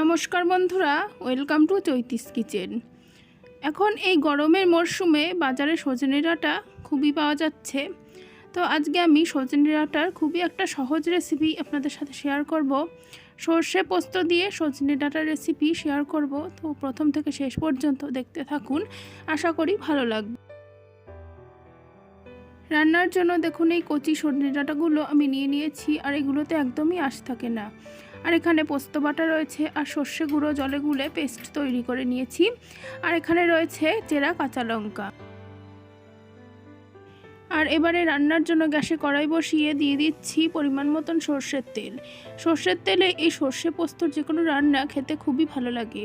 নমস্কার বন্ধুরা, welcome to চৈতিস kitchen. এখন এই গরমের মরশুমে বাজারে সজনে ডাঁটা খুবই পাওয়া যাচ্ছে। তো আজকে আমি সজনে ডাঁটার খুবই একটা সহজ রেসিপি আপনাদের সাথে শেয়ার করব। সর্ষে পোস্ত দিয়ে সজনে ডাঁটার রেসিপি শেয়ার করব। তো প্রথম থেকে শেষ পর্যন্ত দেখতে থাকুন, আশা করি ভালো লাগবে। রান্নার জন্য দেখুন এই কচি সজনে ডাঁটাগুলো আমি নিয়ে নিয়েছি, আর এগুলোতে একদমই আঁশ থাকে না। আর এখানে পোস্ত বাটা রয়েছে, আর সর্ষে গুঁড়ো জলে গুলে পেস্ট তৈরি করে নিয়েছি। আর এখানে রয়েছে চেরা কাঁচা লঙ্কা। আর এবারে রান্নার জন্য গ্যাসে কড়াই বসিয়ে দিয়ে দিচ্ছি পরিমাণ মতন সর্ষের তেল। সর্ষের তেলে এই সর্ষে পোস্তর যে কোনো রান্না খেতে খুবই ভালো লাগে।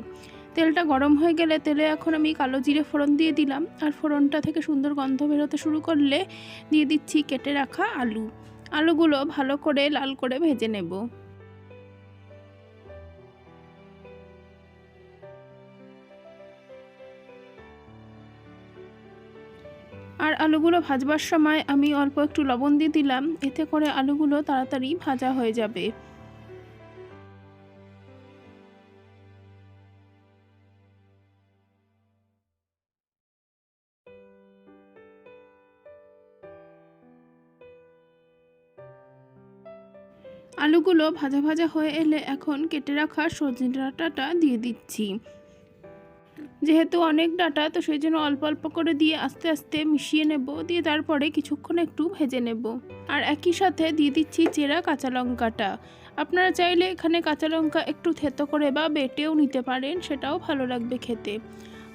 তেলটা গরম হয়ে গেলে তেলে এখন আমি কালো জিরে ফোড়ন দিয়ে দিলাম। আর ফোড়নটা থেকে সুন্দর গন্ধ বেরোতে শুরু করলে দিয়ে দিচ্ছি কেটে রাখা আলু। আলুগুলো ভালো করে লাল করে ভেজে নেব। আর আলুগুলো ভাজবার সময় আমি অল্প একটু লবণ দিয়ে দিলাম, এতে করে আলুগুলো তাড়াতাড়ি ভাজা হয়ে যাবে। আলুগুলো ভাজা ভাজা হয়ে এলে এখন কেটে রাখা সজনে ডাঁটাটা দিয়ে দিচ্ছি। যেহেতু অনেক ডাঁটা, তো সেই জন্য অল্প অল্প করে দিয়ে আস্তে আস্তে মিশিয়ে নেব, দিয়ে তারপরে কিছুক্ষণ একটু ভেজে নেব। আর একই সাথে দিয়ে দিচ্ছি চেরা কাঁচা লঙ্কাটা। আপনারা চাইলে এখানে কাঁচা লঙ্কা একটু থেতো করে বা বেটেও নিতে পারেন, সেটাও ভালো লাগবে খেতে।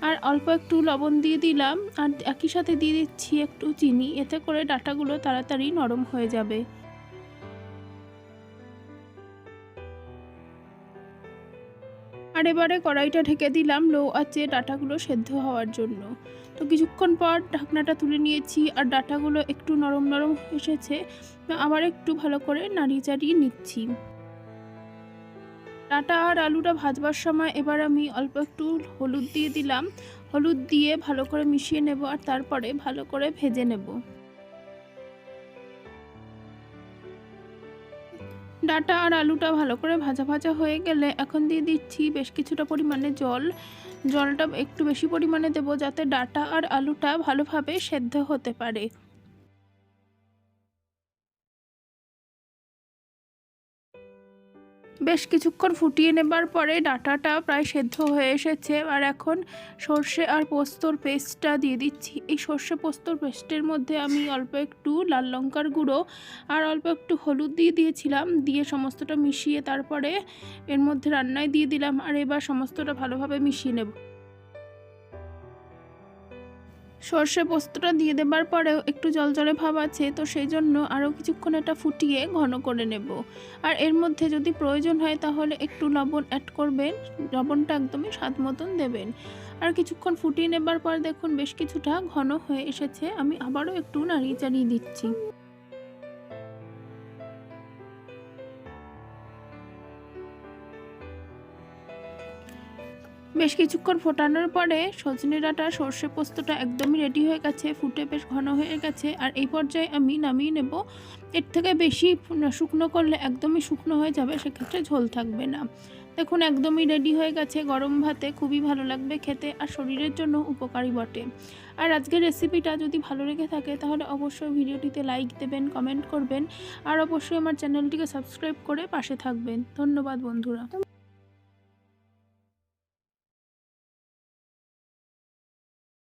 আর অল্প একটু লবণ দিয়ে দিলাম, আর একই সাথে দিয়ে দিচ্ছি একটু চিনি, এতে করে ডাঁটাগুলো তাড়াতাড়ি নরম হয়ে যাবে। আর এবারে কড়াইটা ঢেকে দিলাম লো আঁচে ডাঁটাগুলো সেদ্ধ হওয়ার জন্য। তো কিছুক্ষণ পর ঢাকনাটা তুলে নিয়েছি, আর ডাঁটাগুলো একটু নরম নরম এসেছে। আবার একটু ভালো করে নাড়িয়ে চাড়িয়ে নিচ্ছি। ডাঁটা আর আলুটা ভাজবার সময় এবার আমি অল্প একটু হলুদ দিয়ে দিলাম। হলুদ দিয়ে ভালো করে মিশিয়ে নেব, আর তারপরে ভালো করে ভেজে নেব। ডাঁটা আর আলুটা ভালো করে ভাজা ভাজা হয়ে গেলে এখন দিয়ে দিচ্ছি বেশ কিছুটা পরিমাণে জল। জলটা একটু বেশি পরিমাণে দেব, যাতে ডাঁটা আর আলুটা ভালোভাবে সেদ্ধ হতে পারে। বেশ কিছুক্ষণ ফুটিয়ে নেবার পরে ডাঁটাটা প্রায় সেদ্ধ হয়ে এসেছে। আর এখন সর্ষে আর পোস্তর পেস্টটা দিয়ে দিচ্ছি। এই সর্ষে পোস্তর পেস্টের মধ্যে আমি অল্প একটু লাল লঙ্কার গুঁড়ো আর অল্প একটু হলুদ দিয়ে দিয়েছিলাম, দিয়ে সমস্তটা মিশিয়ে তারপরে এর মধ্যে রান্নায় দিয়ে দিলাম। আর এবার সমস্তটা ভালোভাবে মিশিয়ে নেব। সর্ষে পোস্তটা দিয়ে দেবার পরেও একটু জলজলে ভাব আছে, তো সেই জন্য আরও কিছুক্ষণ এটা ফুটিয়ে ঘন করে নেব। আর এর মধ্যে যদি প্রয়োজন হয় তাহলে একটু লবণ অ্যাড করবেন, লবণটা একদমই স্বাদ মতন দেবেন। আর কিছুক্ষণ ফুটিয়ে নেবার পর দেখুন বেশ কিছুটা ঘন হয়ে এসেছে, আমি আবারও একটু নাড়িয়ে চাড়িয়ে দিচ্ছি। বেশ কিছুক্ষণ ফোটানোর পরে সজনে ডাঁটা সর্ষে পোস্তটা একদমই রেডি হয়ে গেছে, ফুটে বেশ ঘন হয়ে গেছে। আর এই পর্যায়ে আমি নামিয়ে নেব। এর থেকে বেশি শুকনো করলে একদমই শুকনো হয়ে যাবে, সেক্ষেত্রে ঝোল থাকবে না। দেখুন একদমই রেডি হয়ে গেছে, গরম ভাতে খুবই ভালো লাগবে খেতে, আর শরীরের জন্য উপকারী বটে। আর আজকের রেসিপিটা যদি ভালো লেগে থাকে তাহলে অবশ্যই ভিডিওটিতে লাইক দেবেন, কমেন্ট করবেন, আর অবশ্যই আমার চ্যানেলটিকে সাবস্ক্রাইব করে পাশে থাকবেন। ধন্যবাদ বন্ধুরা।